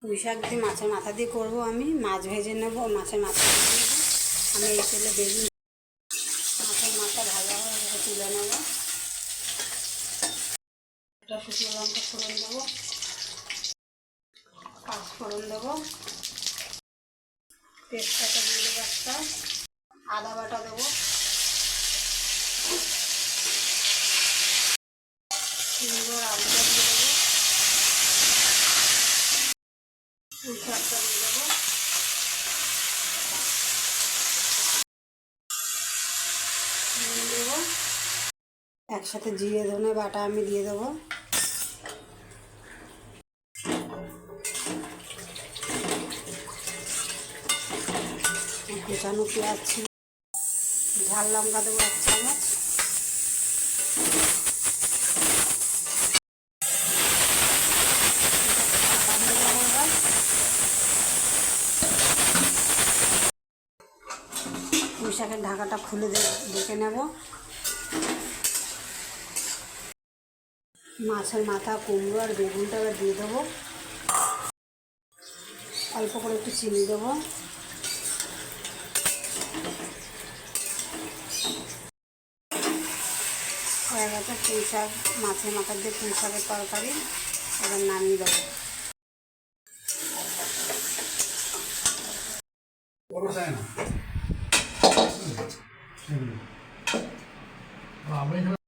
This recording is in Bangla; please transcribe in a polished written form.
পুঁই শাক দিয়ে মাছের মাথা দিয়ে করবো। আমি মাছ ভেজে নেব, মাছের মাথা ভেজে নেব। আমি এই তেলে বেগুন মাছের মাথা ভাজা হয়ে তুলে নেব। একটা শুকনো লঙ্কা ফোড়ন দেবো, পাঁচ ফোড়ন দেবো, তেজপাতা দিয়ে দেবো একটা, আদা বাটা দেবো, সুন্দর আলুটা দিয়ে দেবো, পুঁই শাকটা দিয়ে দেবো, নুন দেবো, একসাথে জিরে ধনে বাটা আমি দিয়ে দেবো। কুচানো পেঁয়াজ ছিল, ঝাল লঙ্কা দেবো 1 চামচ, পুঁই শাকের ঢাকাটা খুলে দেখে নেব। মাছের মাথা, কুমড়ো আর বেগুনটা এবার দিয়ে দেবো। অল্প করে একটু চিনি দেবো। হয়ে গেছে পুঁই শাক, মাছের মাথা দিয়ে পুঁই শাকের তরকারি। এবার নামিয়ে দেবো। আমরা